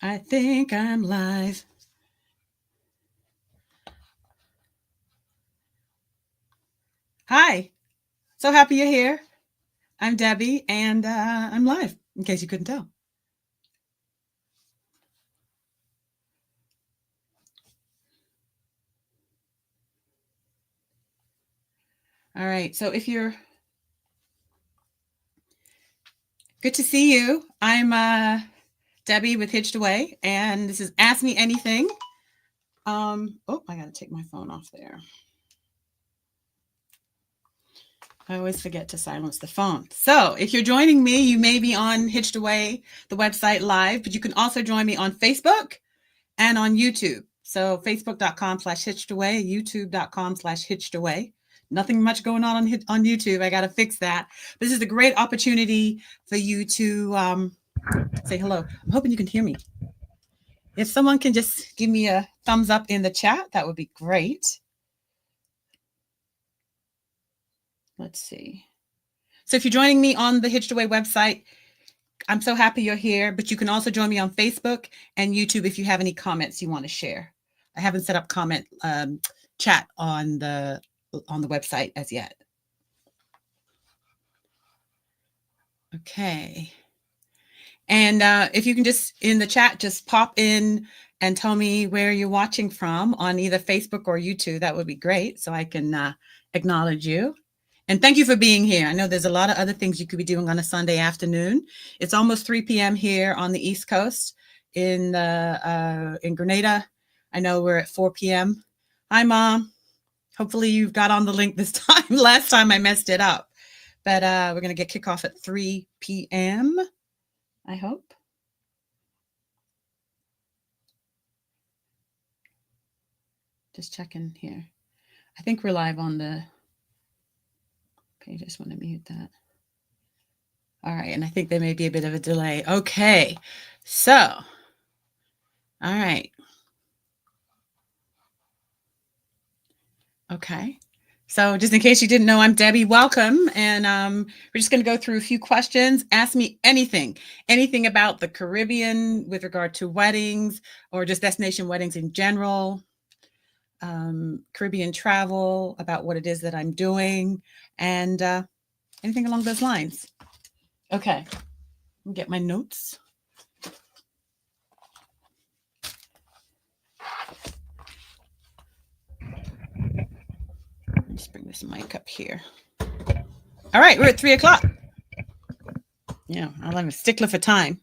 I think I'm live. Hi. So happy you're here. I'm Debbie, and I'm live, in case you couldn't tell. All right. So if you're good to see you, I'm Debbie with HitchedAway, and this is Ask Me Anything. Oh, I got to take my phone off there. I always forget to silence the phone. So if you're joining me, you may be on HitchedAway, the website live, but you can also join me on Facebook and on YouTube. So facebook.com/hitchedaway, youtube.com/hitchedaway. Nothing much going on YouTube. I got to fix that. But this is a great opportunity for you to say hello. I'm hoping you can hear me. If someone can just give me a thumbs up in the chat, that would be great. Let's see. So if you're joining me on the HitchedAway website, I'm so happy you're here, but you can also join me on Facebook and YouTube if you have any comments you want to share. I haven't set up comment chat on the website as yet. Okay. And if you can just in the chat, just pop in and tell me where you're watching from on either Facebook or YouTube, that would be great. So I can acknowledge you. And thank you for being here. I know there's a lot of other things you could be doing on a Sunday afternoon. It's almost 3 p.m. here on the East Coast in Grenada. I know we're at 4 p.m. Hi, Mom. Hopefully you got on the link this time. Last time I messed it up. But we're going to get kickoff at 3 p.m., I hope. Just checking here. I think we're live on the page. I just want to mute that. All right. And I think there may be a bit of a delay. Okay. So, all right. Okay. So just in case you didn't know, I'm Debbie. Welcome. And we're just going to go through a few questions. Ask me anything about the Caribbean with regard to weddings or just destination weddings in general, Caribbean travel, about what it is that I'm doing, and anything along those lines. Okay. Let me get my notes. Let's bring this mic up here. All right, we're at 3 o'clock. Yeah, I'm a stickler for time.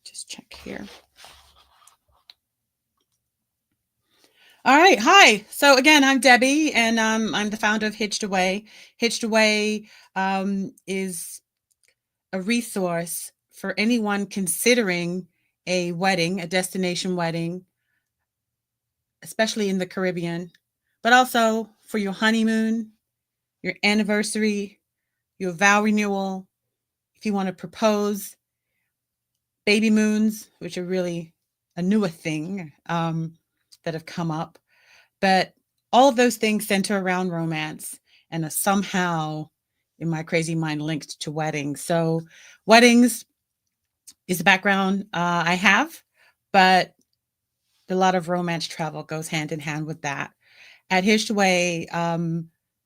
Just check here. All right, hi. So again, I'm Debbie, and I'm the founder of HitchedAway. HitchedAway is a resource for anyone considering a wedding, a destination wedding, especially in the Caribbean, but also for your honeymoon, your anniversary, your vow renewal, if you want to propose, baby moons, which are really a newer thing that have come up. But all of those things center around romance and are somehow, in my crazy mind, linked to weddings. So weddings is the background I have, but a lot of romance travel goes hand in hand with that. At HitchedAway,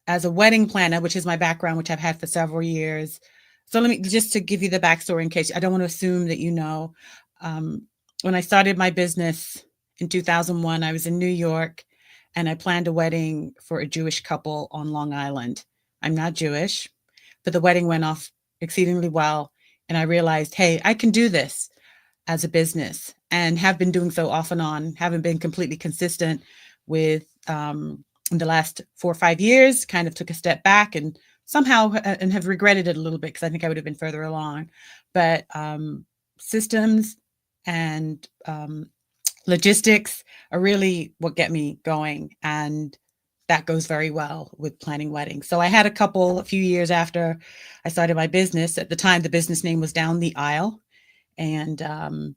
as a wedding planner, which is my background, which I've had for several years. So let me just to give you the backstory in case I don't want to assume that you know. When I started my business in 2001, I was in New York and I planned a wedding for a Jewish couple on Long Island. I'm not Jewish, but the wedding went off exceedingly well. And I realized, hey, I can do this as a business and have been doing so off and on, haven't been completely consistent with in the last 4 or 5 years, kind of took a step back and somehow and have regretted it a little bit because I think I would have been further along. But systems and logistics are really what get me going. And that goes very well with planning weddings. So I had a few years after I started my business. At the time, the business name was Down the Aisle. And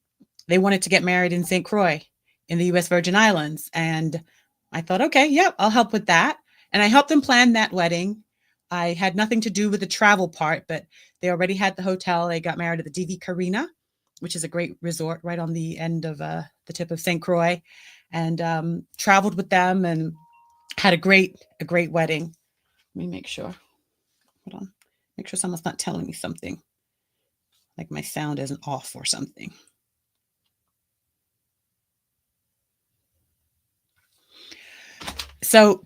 they wanted to get married in St. Croix in the U.S. Virgin Islands. And I thought, okay, yeah, I'll help with that. And I helped them plan that wedding. I had nothing to do with the travel part, but they already had the hotel. They got married at the DV Carina, which is a great resort right on the end of the tip of St. Croix, and traveled with them and had a great wedding. Let me make sure. Hold on. Make sure someone's not telling me something, like my sound isn't off or something. So,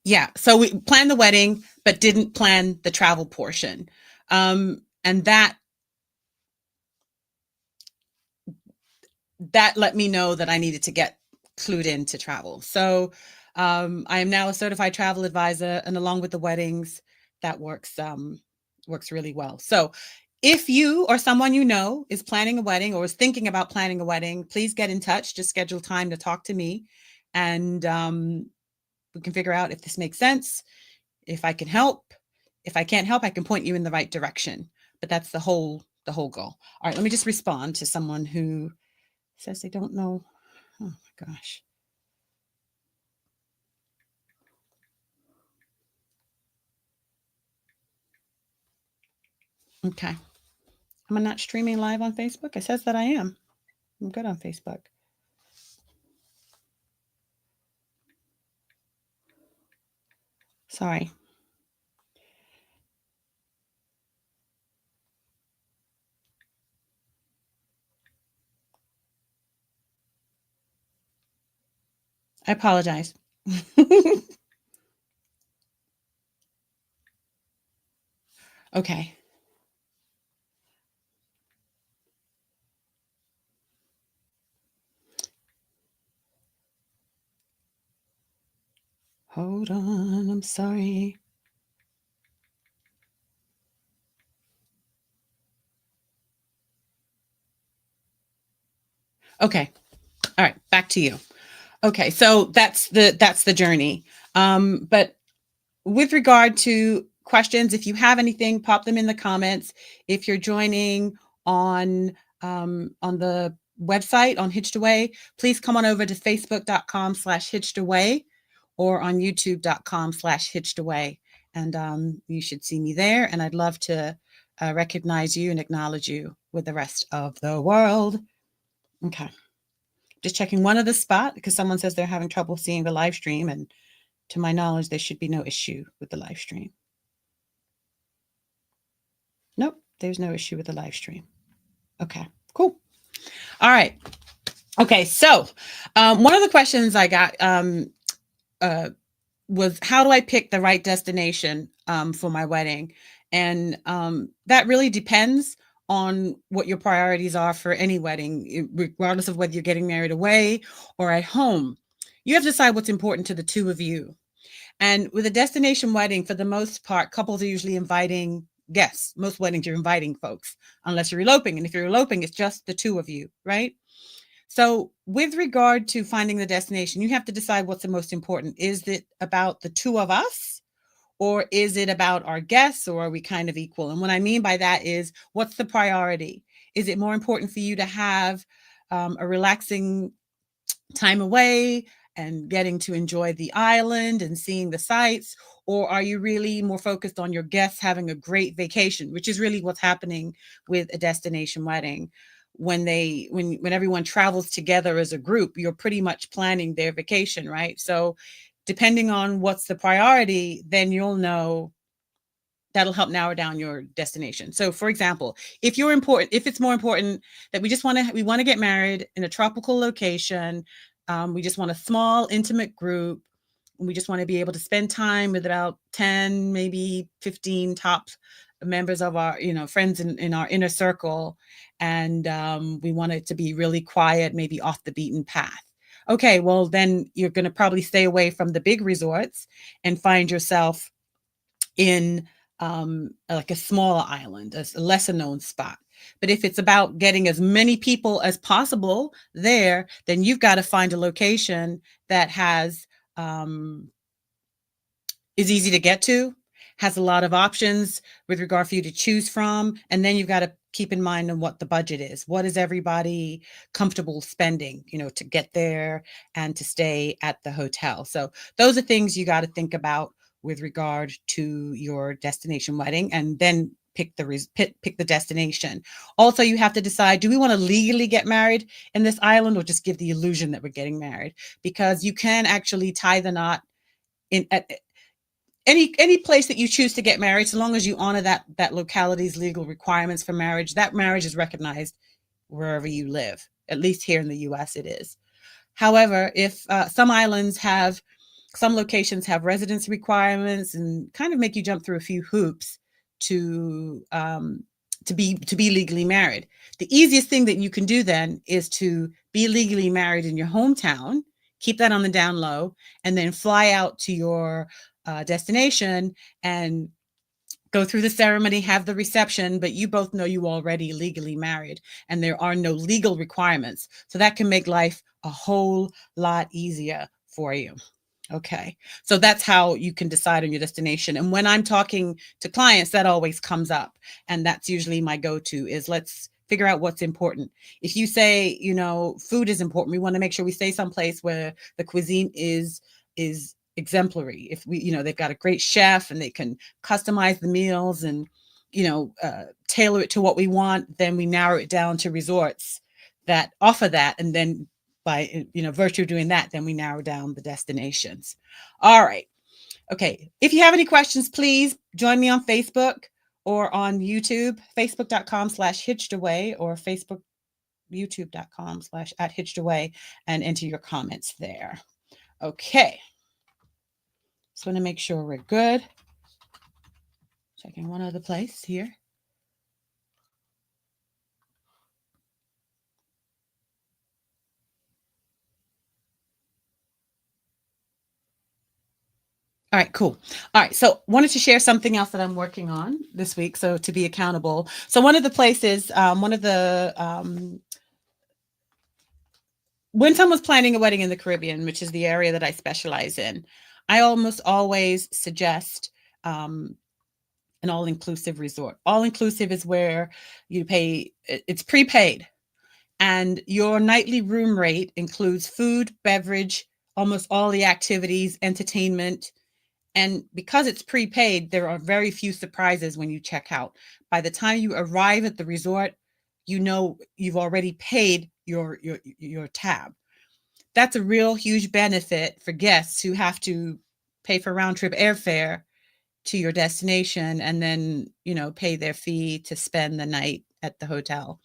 yeah, so we planned the wedding, but didn't plan the travel portion. And that let me know that I needed to get clued into travel. So I am now a certified travel advisor, and along with the weddings, that works really well. So if you or someone you know is planning a wedding or is thinking about planning a wedding, please get in touch. Just schedule time to talk to me, and we can figure out if this makes sense, if I can help. If I can't help, I can point you in the right direction. But that's the whole goal. All right, let me just respond to someone who says they don't know. Oh my gosh. Okay. Am I not streaming live on Facebook? It says that I am. I'm good on Facebook. Sorry. I apologize. Okay. Hold on. I'm sorry. Okay. All right. Back to you. Okay. So that's the journey. But with regard to questions, if you have anything, pop them in the comments. If you're joining on the website on HitchedAway, please come on over to facebook.com/HitchedAway or on youtube.com/HitchedAway. And you should see me there. And I'd love to recognize you and acknowledge you with the rest of the world. Okay. Just checking one other spot because someone says they're having trouble seeing the live stream, and to my knowledge, there should be no issue with the live stream. Nope, there's no issue with the live stream. Okay, cool. All right. Okay, so one of the questions I got was, how do I pick the right destination for my wedding? And that really depends on what your priorities are for any wedding, regardless of whether you're getting married away or at home. You have to decide what's important to the two of you. And with a destination wedding, for the most part, couples are usually inviting guests. Most weddings, you're inviting folks, unless you're eloping. And if you're eloping, it's just the two of you, right? So with regard to finding the destination, you have to decide what's the most important. Is it about the two of us, or is it about our guests, or are we kind of equal? And what I mean by that is, what's the priority? Is it more important for you to have a relaxing time away and getting to enjoy the island and seeing the sights? Or are you really more focused on your guests having a great vacation, which is really what's happening with a destination wedding? When everyone travels together as a group, you're pretty much planning their vacation, right? So depending on what's the priority, then you'll know. That'll help narrow down your destination. So for example, if it's more important that we want to get married in a tropical location, we just want a small, intimate group, and we just want to be able to spend time with about 10, maybe 15 top members of our, friends in our inner circle. And we want it to be really quiet, maybe off the beaten path. Okay, well, then you're going to probably stay away from the big resorts and find yourself in like a smaller island, a lesser known spot. But if it's about getting as many people as possible there, then you've got to find a location that is easy to get to, has a lot of options with regard for you to choose from. And then you've got to keep in mind on what the budget is. What is everybody comfortable spending, to get there and to stay at the hotel? So those are things you got to think about with regard to your destination wedding, and then pick the destination. Also, you have to decide, do we want to legally get married in this island or just give the illusion that we're getting married? Because you can actually tie the knot in at any place that you choose to get married, so long as you honor that locality's legal requirements for marriage. That marriage is recognized wherever you live. At least here in the US it is. However, if some locations have residency requirements and kind of make you jump through a few hoops to be legally married. The easiest thing that you can do then is to be legally married in your hometown, keep that on the down low, and then fly out to your destination and go through the ceremony, have the reception, but you both know you already legally married and there are no legal requirements. So that can make life a whole lot easier for you. Okay. So that's how you can decide on your destination. And when I'm talking to clients, that always comes up. And that's usually my go-to is, let's figure out what's important. If you say, food is important, we want to make sure we stay someplace where the cuisine is exemplary. If they've got a great chef and they can customize the meals and, tailor it to what we want, then we narrow it down to resorts that offer that. And then by, virtue of doing that, then we narrow down the destinations. All right. Okay. If you have any questions, please join me on Facebook or on YouTube, facebook.com/HitchedAway or youtube.com/@HitchedAway, and enter your comments there. Okay. Just want to make sure we're good. Checking one other place here. All right, cool. All right, so wanted to share something else that I'm working on this week, so to be accountable. So one of the places, when someone's planning a wedding in the Caribbean, which is the area that I specialize in, I almost always suggest an all-inclusive resort. All-inclusive is where you pay, it's prepaid, and your nightly room rate includes food, beverage, almost all the activities, entertainment. And because it's prepaid, there are very few surprises when you check out. By the time you arrive at the resort, you've already paid your tab. That's a real huge benefit for guests who have to pay for round trip airfare to your destination and then, pay their fee to spend the night at the hotel.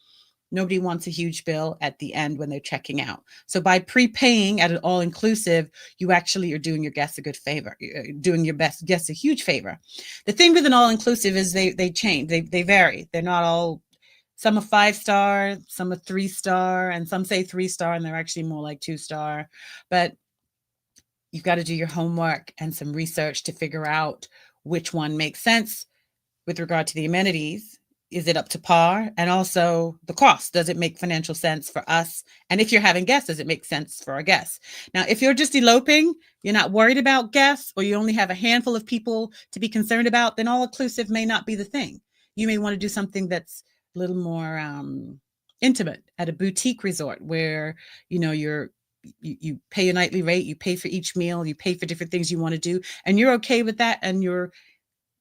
Nobody wants a huge bill at the end when they're checking out. So by prepaying at an all-inclusive, you actually are doing your guests a good favor, doing your best guests a huge favor. The thing with an all-inclusive is they change, they vary. They're not all, some are 5-star, some are 3-star, and some say 3-star and they're actually more like 2-star. But you've got to do your homework and some research to figure out which one makes sense with regard to the amenities. Is it up to par? And also the cost. Does it make financial sense for us? And if you're having guests, does it make sense for our guests? Now, if you're just eloping, you're not worried about guests, or you only have a handful of people to be concerned about, then all-inclusive may not be the thing. You may want to do something that's a little more intimate at a boutique resort where, you pay a nightly rate, you pay for each meal, you pay for different things you want to do, and you're okay with that, and your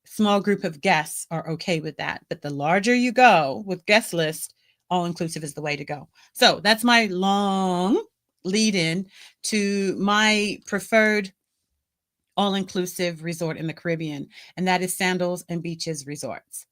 small group of guests are okay with that. But the larger you go with guest list, all-inclusive is the way to go. So that's my long lead in to my preferred all-inclusive resort in the Caribbean, and that is Sandals and Beaches Resorts.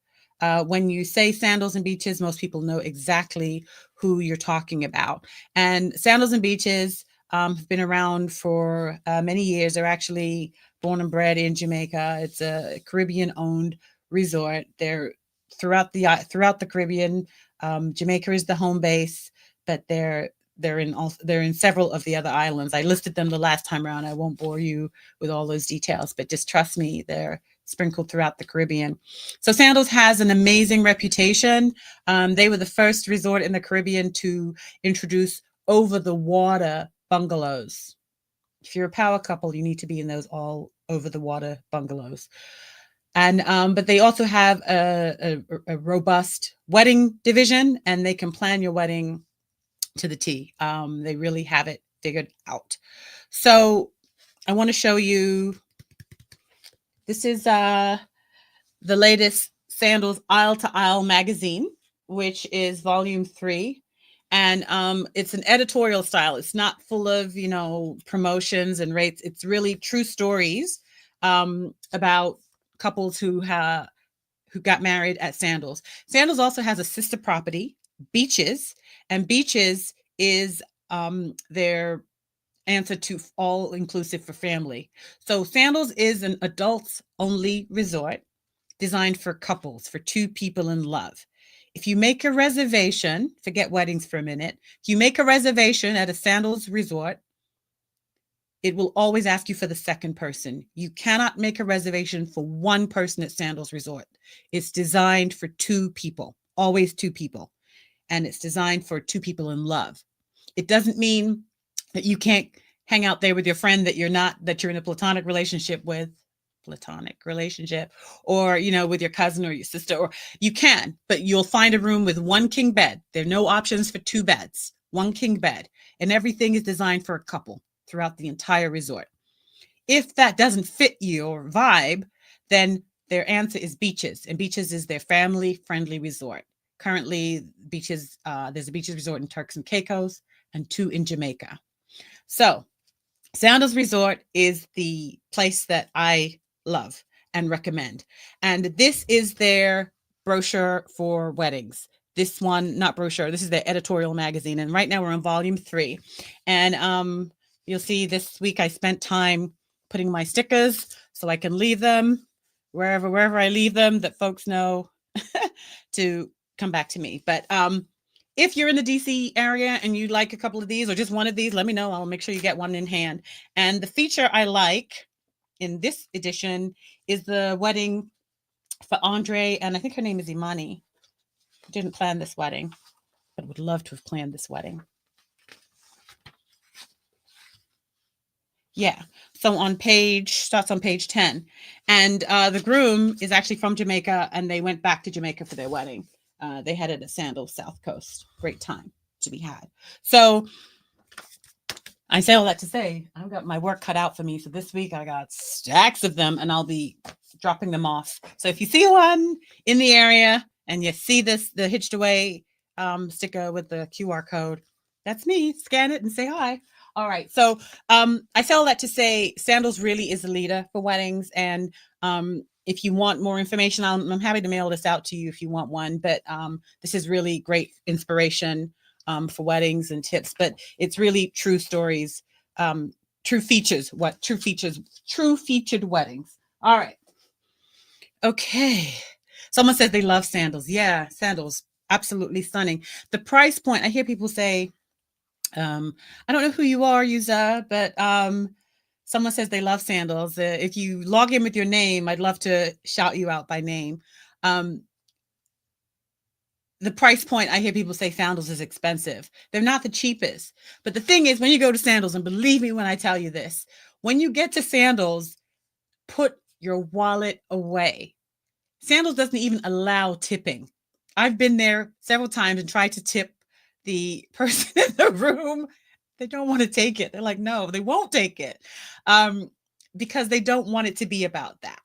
When you say Sandals and Beaches, most people know exactly who you're talking about. And Sandals and Beaches have been around for many years. They're actually born and bred in Jamaica. It's a Caribbean-owned resort. They're throughout the Caribbean. Jamaica is the home base, but they're in several of the other islands. I listed them the last time around. I won't bore you with all those details, but just trust me, they're sprinkled throughout the Caribbean. So Sandals has an amazing reputation. They were the first resort in the Caribbean to introduce over-the-water bungalows. If you're a power couple, you need to be in those all over-the-water bungalows. And but they also have a robust wedding division, and they can plan your wedding to the T. They really have it figured out. So I want to show you This is the latest Sandals Aisle to Aisle magazine, which is volume 3. And it's an editorial style. It's not full of, promotions and rates. It's really true stories about couples who got married at Sandals. Sandals also has a sister property, Beaches, and Beaches is their answer to all inclusive for family. So Sandals is an adults only resort designed for couples, for 2 people in love. If you make a reservation, forget weddings for a minute, if you make a reservation at a Sandals resort, it will always ask you for the second person. You cannot make a reservation for one person at Sandals Resort. It's designed for 2 people, always 2 people. And it's designed for 2 people in love. It doesn't mean that you can't hang out there with your friend that you're in a platonic relationship with, or, with your cousin or your sister, or you can, but you'll find a room with 1 king bed. There are no options for 2 beds, 1 king bed, and everything is designed for a couple throughout the entire resort. If that doesn't fit your vibe, then their answer is Beaches, and Beaches is their family-friendly resort. Currently, Beaches, there's a Beaches resort in Turks and Caicos and 2 in Jamaica. So Sandals Resort is the place that I love and recommend. And this is their brochure for weddings. This one, not brochure, this is their editorial magazine. And right now we're on volume 3. And you'll see this week I spent time putting my stickers so I can leave them wherever I leave them, that folks know to come back to me. But if you're in the DC area and you like a couple of these or just one of these, let me know. I'll make sure you get one in hand. And the feature I like in this edition is the wedding for Andre, and I think her name is Imani. Didn't plan this wedding, but would love to have planned this wedding. Yeah. So starts on page 10. And the groom is actually from Jamaica, and they went back to Jamaica for their wedding. They had it at Sandals, South Coast. Great time to be had. So I say all that to say, I've got my work cut out for me. So this week I got stacks of them, and I'll be dropping them off. So if you see one in the area and you see the HitchedAway sticker with the QR code, that's me. Scan it and say hi. All right. So I say all that to say Sandals really is a leader for weddings. And if you want more information, I'm happy to mail this out to you if you want one. But this is really great inspiration for weddings and tips. But it's really true stories, true featured weddings. All right. Okay. Someone says they love Sandals. Yeah, Sandals, absolutely stunning. The price point, I hear people say, I don't know who you are, user, but someone says they love Sandals. If you log in with your name, I'd love to shout you out by name. The price point, I hear people say Sandals is expensive. They're not the cheapest. But the thing is, when you go to Sandals, and believe me when I tell you this, when you get to Sandals, put your wallet away. Sandals doesn't even allow tipping. I've been there several times and tried to tip the person in the room. They don't want to take it. They're like, no, they won't take it because they don't want it to be about that.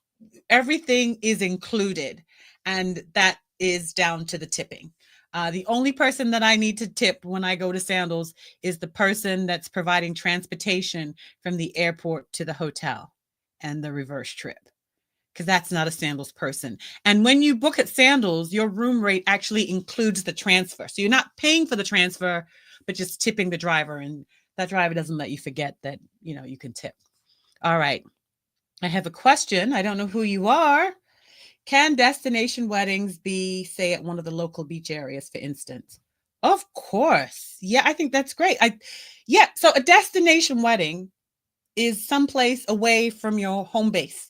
Everything is included, and that is down to the tipping. The only person that I need to tip when I go to Sandals is the person that's providing transportation from the airport to the hotel and the reverse trip, because that's not a Sandals person. And when you book at Sandals, your room rate actually includes the transfer. So you're not paying for the transfer, but just tipping the driver. And that driver doesn't let you forget that, you can tip. All right. I have a question. I don't know who you are. Can destination weddings be, say, at one of the local beach areas, for instance? Of course. Yeah, I think that's great. So a destination wedding is someplace away from your home base.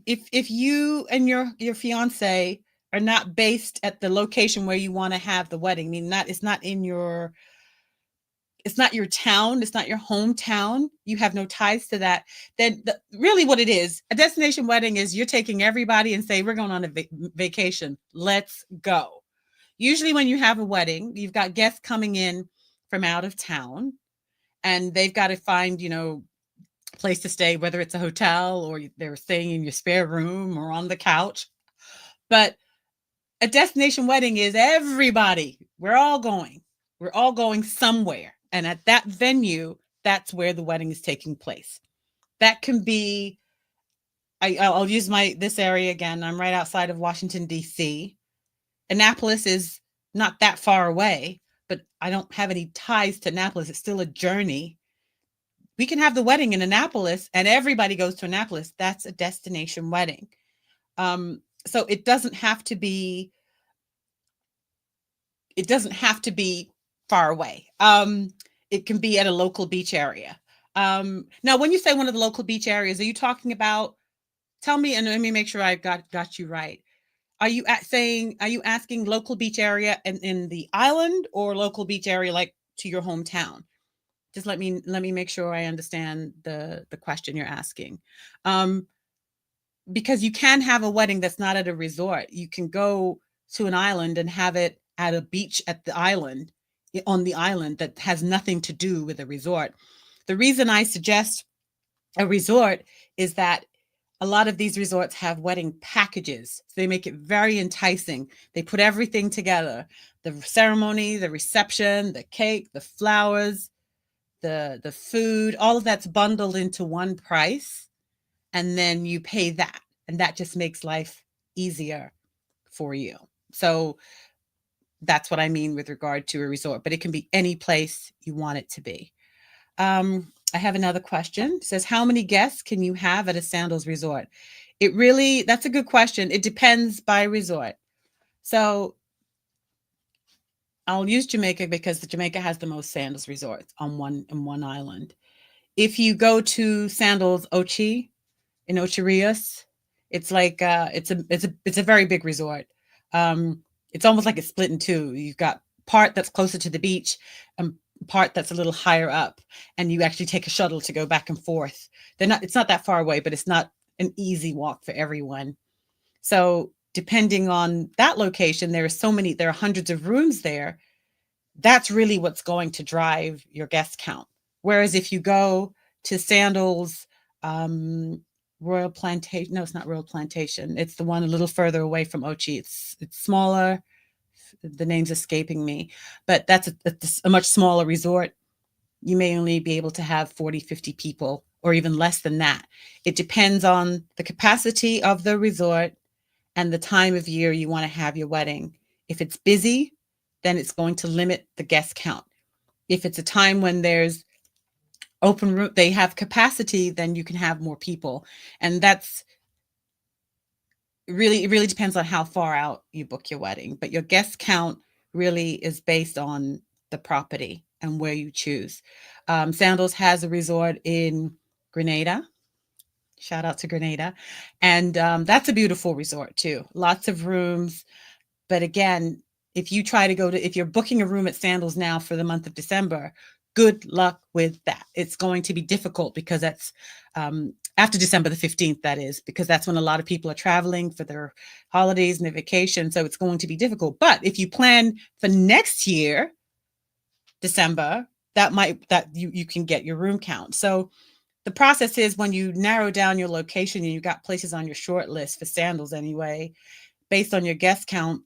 If you and your fiance are not based at the location where you want to have the wedding, I mean, it's not your town, it's not your hometown, you have no ties to that, then really what it is, a destination wedding is you're taking everybody and say, we're going on a vacation, let's go. Usually when you have a wedding, you've got guests coming in from out of town, and they've got to find, place to stay, whether it's a hotel or they're staying in your spare room or on the couch. But a destination wedding is everybody. We're all going. We're all going somewhere. And at that venue, that's where the wedding is taking place. That can be, I'll use this area again. I'm right outside of Washington, D.C. Annapolis is not that far away, but I don't have any ties to Annapolis. It's still a journey. We can have the wedding in Annapolis and everybody goes to Annapolis. That's a destination wedding. So it doesn't have to be far away. It can be at a local beach area. Now, when you say one of the local beach areas, are you talking about, tell me, and let me make sure I got you right. Are you asking local beach area in the island or local beach area like to your hometown? Just let me make sure I understand the question you're asking. Because you can have a wedding that's not at a resort. You can go to an island and have it at a beach at the island, on the island, that has nothing to do with a resort. The reason I suggest a resort is that a lot of these resorts have wedding packages. So they make it very enticing. They put everything together: the ceremony, the reception, the cake, the flowers, the food, all of that's bundled into one price. And then you pay that. And that just makes life easier for you. So that's what I mean with regard to a resort, but it can be any place you want it to be. I have another question. It says, how many guests can you have at a Sandals resort? That's a good question. It depends by resort. So I'll use Jamaica because Jamaica has the most Sandals resorts in one island. If you go to Sandals Ochi in Ocho Rios, it's like it's a very big resort. It's almost like it's split in two. You've got part that's closer to the beach and part that's a little higher up, and you actually take a shuttle to go back and forth. It's not that far away, but it's not an easy walk for everyone. So depending on that location, there are hundreds of rooms there. That's really what's going to drive your guest count. Whereas if you go to Sandals, Royal Plantation, no, it's not Royal Plantation. It's the one a little further away from Ochi. It's smaller. The name's escaping me, but that's a much smaller resort. You may only be able to have 40, 50 people, or even less than that. It depends on the capacity of the resort and the time of year you want to have your wedding. If it's busy, then it's going to limit the guest count. If it's a time when there's open room, they have capacity, then you can have more people. And that's it really depends on how far out you book your wedding. But your guest count really is based on the property and where you choose. Sandals has a resort in Grenada. Shout out to Grenada. And that's a beautiful resort too. Lots of rooms. But again, if you're booking a room at Sandals now for the month of December, good luck with that. It's going to be difficult because that's after December the 15th, that is, because that's when a lot of people are traveling for their holidays and their vacation. So it's going to be difficult. But if you plan for next year, December, that you can get your room count. So the process is, when you narrow down your location and you got places on your short list for Sandals anyway, based on your guest count,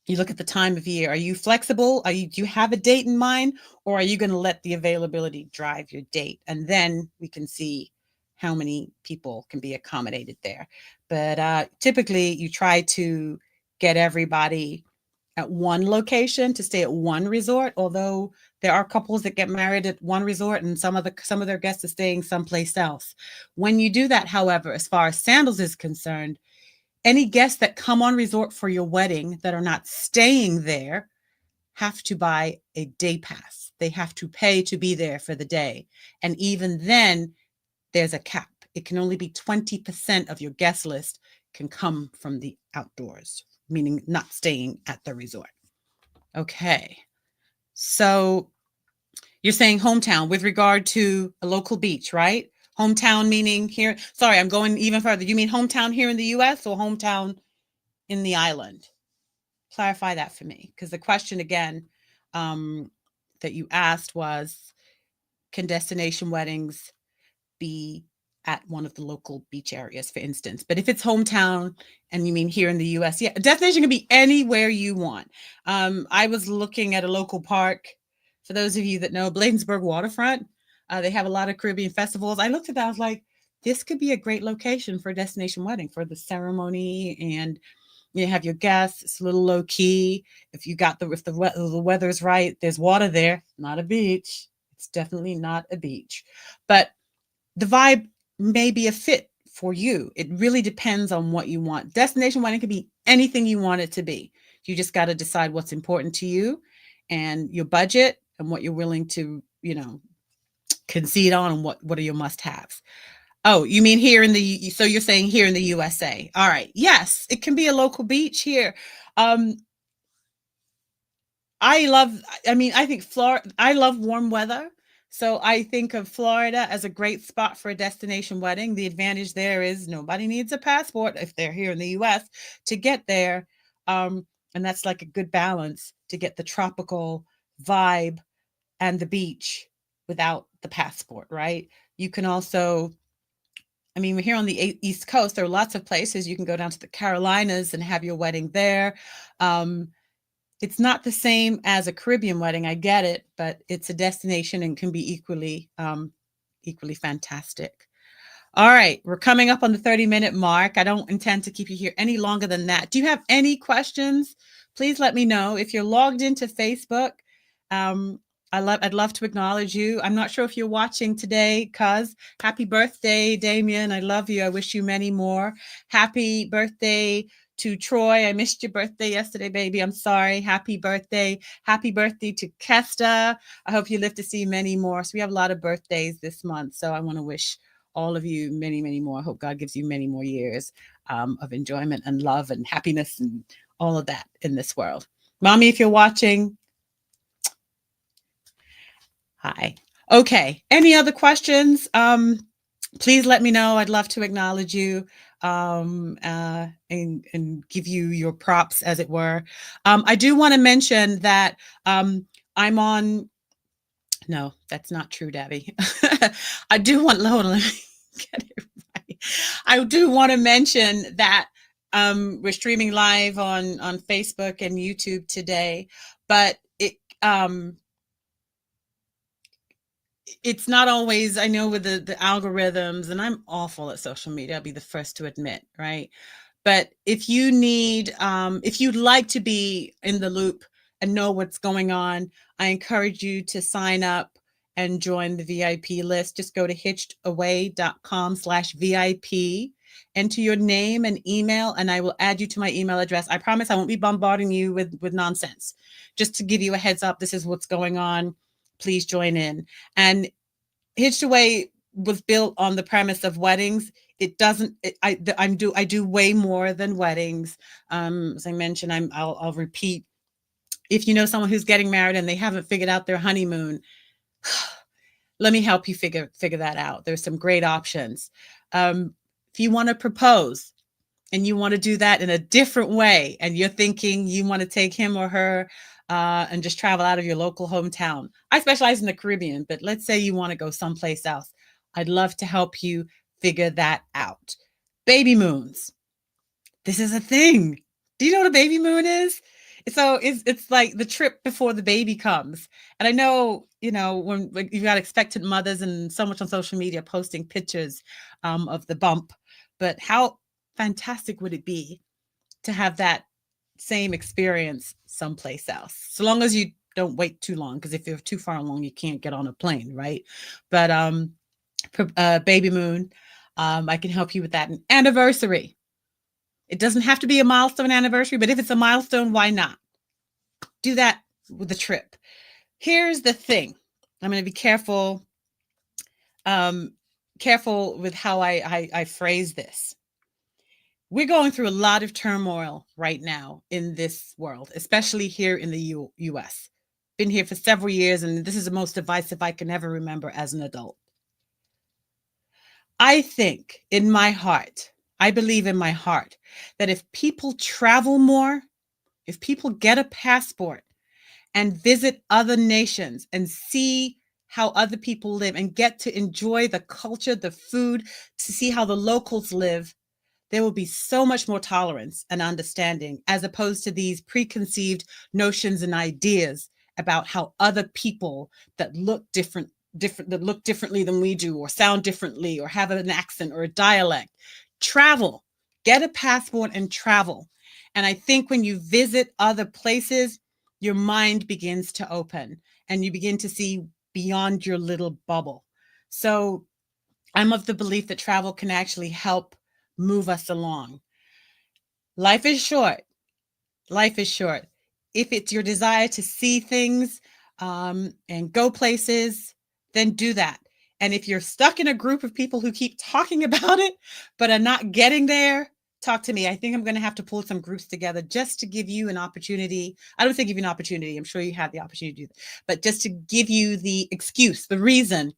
you look at the time of year. Are you flexible? Do you have a date in mind, or are you going to let the availability drive your date? And then we can see how many people can be accommodated there. But typically you try to get everybody at one location to stay at one resort, although there are couples that get married at one resort and some of their guests are staying someplace else. When you do that, however, as far as Sandals is concerned, any guests that come on resort for your wedding that are not staying there have to buy a day pass. They have to pay to be there for the day. And even then, there's a cap. It can only be 20% of your guest list can come from the outdoors, meaning not staying at the resort. Okay. So you're saying hometown with regard to a local beach, right? Hometown meaning here. Sorry, I'm going even further. You mean hometown here in the US or hometown in the island? Clarify that for me, because the question again that you asked was, can destination weddings be at one of the local beach areas, for instance. But if it's hometown and you mean here in the US, yeah, a destination can be anywhere you want. I was looking at a local park. For those of you that know Bladensburg Waterfront, they have a lot of Caribbean festivals. I looked at that, I was like, this could be a great location for a destination wedding, for the ceremony, and you have your guests. It's a little low key. If the weather's right, there's water there, not a beach. It's definitely not a beach, but the vibe may be a fit for you. It really depends on what you want. Destination wedding can be anything you want it to be. You just got to decide what's important to you and your budget and what you're willing to, concede on, and what are your must-haves. Oh, you mean so you're saying here in the USA. All right. Yes, it can be a local beach here. I think Florida, I love warm weather. So I think of Florida as a great spot for a destination wedding. The advantage there is nobody needs a passport if they're here in the US to get there. And that's like a good balance to get the tropical vibe and the beach without the passport, right? You can also, we're here on the East Coast. There are lots of places you can go down to the Carolinas and have your wedding there. It's not the same as a Caribbean wedding, I get it, but it's a destination and can be equally fantastic. All right, we're coming up on the 30-minute mark. I don't intend to keep you here any longer than that. Do you have any questions? Please let me know. If you're logged into Facebook, I'd love to acknowledge you. I'm not sure if you're watching today, cuz happy birthday, Damien. I love you. I wish you many more. Happy birthday to Troy. I missed your birthday yesterday, baby. I'm sorry. Happy birthday. Happy birthday to Kesta. I hope you live to see many more. So we have a lot of birthdays this month. So I want to wish all of you many, many more. I hope God gives you many more years of enjoyment and love and happiness and all of that in this world. Mommy, if you're watching, hi. Okay. Any other questions? Please let me know. I'd love to acknowledge you and give you your props, as it were. I do want to mention that I'm on. No, that's not true, Debbie. I do want. Hold on, let me get it right. I do want to mention that we're streaming live on Facebook and YouTube today, but it's not always, I know with the algorithms, and I'm awful at social media, I'll be the first to admit, right? But if you need, if you'd like to be in the loop and know what's going on, I encourage you to sign up and join the VIP list. Just go to hitchedaway.com/VIP, enter your name and email, and I will add you to my email address. I promise I won't be bombarding you with nonsense. Just to give you a heads up, this is what's going on. Please join in. And HitchedAway was built on the premise of weddings. It doesn't. I do way more than weddings. As I mentioned, I'll repeat. If you know someone who's getting married and they haven't figured out their honeymoon, let me help you figure that out. There's some great options. If you want to propose and you want to do that in a different way, and you're thinking you want to take him or her and just travel out of your local hometown. I specialize in the Caribbean, but let's say you want to go someplace else. I'd love to help you figure that out. Baby moons. This is a thing. Do you know what a baby moon is? So it's like the trip before the baby comes. And I know, when you've got expectant mothers and so much on social media posting pictures of the bump, but how fantastic would it be to have that same experience someplace else, so long as you don't wait too long, because if you're too far along, you can't get on a plane, right? But baby moon, I can help you with that. An anniversary, it doesn't have to be a milestone anniversary, but if it's a milestone, why not do that with the trip? Here's the thing, I'm going to be careful with how I phrase this. We're going through a lot of turmoil right now in this world, especially here in the US. Been here for several years, and this is the most divisive I can ever remember as an adult. I think in my heart, I believe in my heart that if people travel more, if people get a passport and visit other nations and see how other people live and get to enjoy the culture, the food, to see how the locals live, there will be so much more tolerance and understanding, as opposed to these preconceived notions and ideas about how other people that look that look differently than we do, or sound differently, or have an accent or a dialect. Travel, get a passport and travel. And I think when you visit other places, your mind begins to open and you begin to see beyond your little bubble. So I'm of the belief that travel can actually help move us along. Life is short. Life is short. If it's your desire to see things and go places, then do that. And if you're stuck in a group of people who keep talking about it, but are not getting there, talk to me. I think I'm going to have to pull some groups together just to give you an opportunity. I don't say give you an opportunity. I'm sure you have the opportunity to do that, but just to give you the excuse, the reason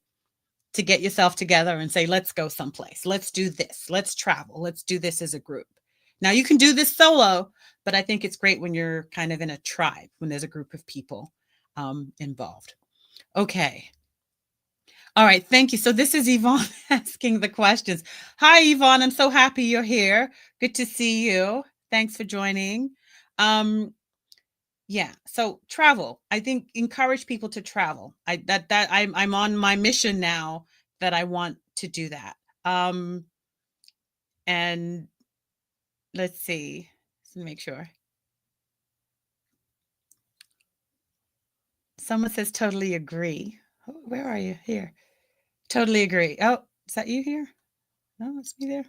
to get yourself together and say, let's go someplace. Let's do this. Let's travel. Let's do this as a group. Now you can do this solo, but I think it's great when you're kind of in a tribe, when there's a group of people involved. Okay. All right. Thank you. So this is Yvonne asking the questions. Hi, Yvonne. I'm so happy you're here. Good to see you. Thanks for joining. Yeah. So travel. I think encourage people to travel. I'm on my mission now that I want to do that. And let's see. Let's make sure. Someone says totally agree. Oh, where are you? Here. Totally agree. Oh, is that you here? No, it's me there.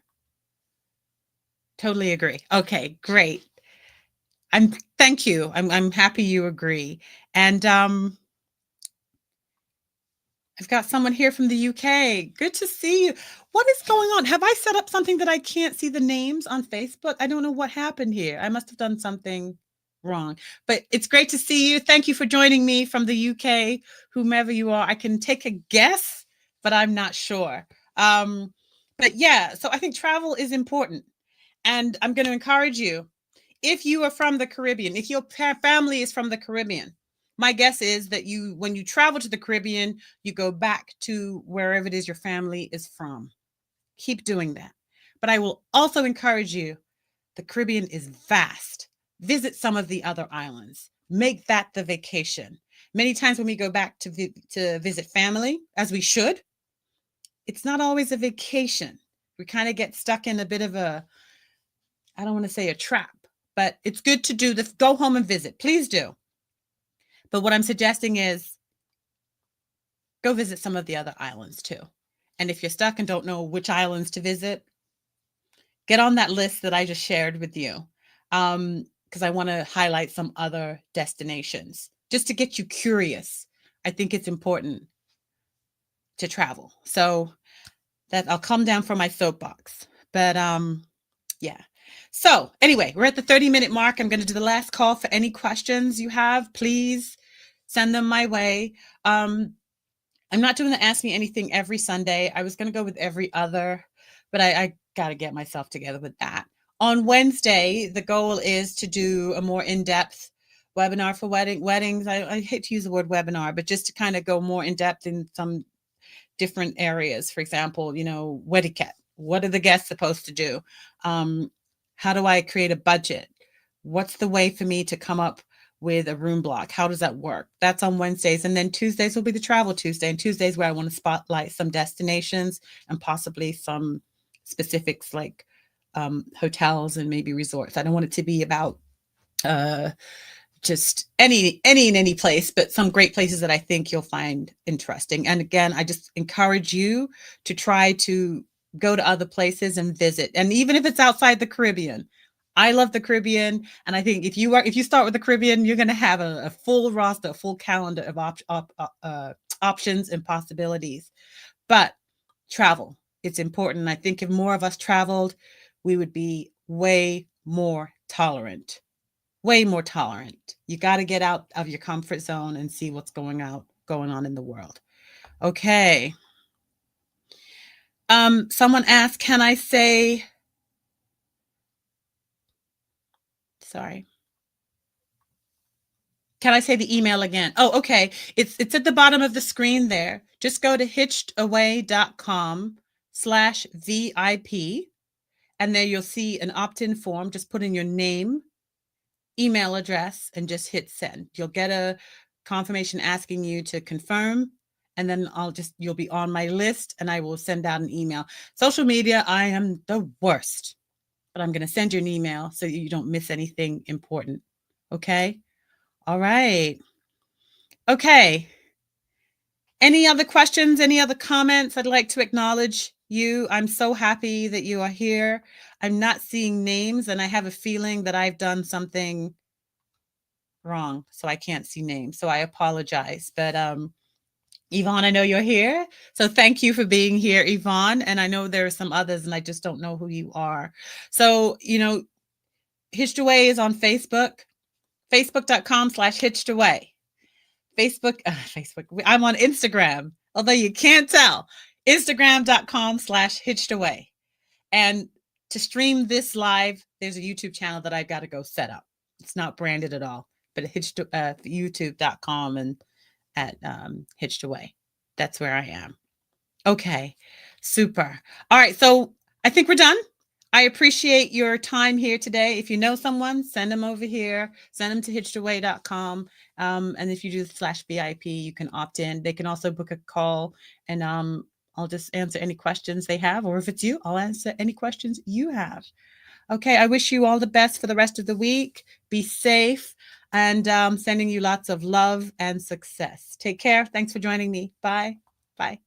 Totally agree. Okay, great. Thank you. I'm happy you agree. And I've got someone here from the UK. Good to see you. What is going on? Have I set up something that I can't see the names on Facebook? I don't know what happened here. I must have done something wrong. But it's great to see you. Thank you for joining me from the UK, whomever you are. I can take a guess, but I'm not sure. But yeah, so I think travel is important. And I'm going to encourage you, if you are from the Caribbean, if your family is from the Caribbean, my guess is that when you travel to the Caribbean, you go back to wherever it is your family is from. Keep doing that. But I will also encourage you, the Caribbean is vast. Visit some of the other islands. Make that the vacation. Many times when we go back to visit family, as we should, it's not always a vacation. We kind of get stuck in a bit of I don't want to say a trap, but it's good to do this. Go home and visit. Please do. But what I'm suggesting is go visit some of the other islands too. And if you're stuck and don't know which islands to visit, get on that list that I just shared with you. Because I want to highlight some other destinations just to get you curious. I think it's important to travel. So that I'll come down from my soapbox. But yeah. So anyway, we're at the 30-minute mark. I'm going to do the last call for any questions you have. Please send them my way. I'm not doing the Ask Me Anything every Sunday. I was going to go with every other, but I got to get myself together with that. On Wednesday, the goal is to do a more in-depth webinar for weddings. I hate to use the word webinar, but just to kind of go more in-depth in some different areas. For example, etiquette. What are the guests supposed to do? How do I create a budget? What's the way for me to come up with a room block? How does that work? That's on Wednesdays. And then Tuesdays will be the Travel Tuesday. And Tuesdays where I want to spotlight some destinations and possibly some specifics like hotels and maybe resorts. I don't want it to be about just any place, but some great places that I think you'll find interesting. And again, I just encourage you to try to go to other places and visit. And even if it's outside the Caribbean, I love the Caribbean. And I think if you start with the Caribbean, you're going to have a full roster, a full calendar of options and possibilities. But travel, it's important. I think if more of us traveled, we would be way more tolerant. Way more tolerant. You got to get out of your comfort zone and see what's going on in the world. Okay. Someone asked, can I say, sorry. Can I say the email again? Oh, okay. It's at the bottom of the screen there. Just go to hitchedaway.com/VIP. And there you'll see an opt-in form. Just put in your name, email address, and just hit send. You'll get a confirmation asking you to confirm. And then you'll be on my list and I will send out an email. Social media, I am the worst, but I'm going to send you an email so you don't miss anything important. Okay. All right. Okay. Any other questions? Any other comments? I'd like to acknowledge you. I'm so happy that you are here. I'm not seeing names, and I have a feeling that I've done something wrong, so I can't see names. So I apologize. But Yvonne, I know you're here. So thank you for being here, Yvonne. And I know there are some others, and I just don't know who you are. So, HitchedAway is on Facebook, facebook.com/HitchedAway. Facebook. I'm on Instagram, although you can't tell. Instagram.com/HitchedAway. And to stream this live, there's a YouTube channel that I've got to go set up. It's not branded at all, but youtube.com and at HitchedAway. That's where I am. Okay, super. All right, so I think we're done. I appreciate your time here today. If you know someone, send them over here. Send them to HitchedAway.com. And if you do /VIP, you can opt in. They can also book a call, and I'll just answer any questions they have. Or if it's you, I'll answer any questions you have. Okay, I wish you all the best for the rest of the week. Be safe, and sending you lots of love and success. Take care. Thanks for joining me. Bye. Bye.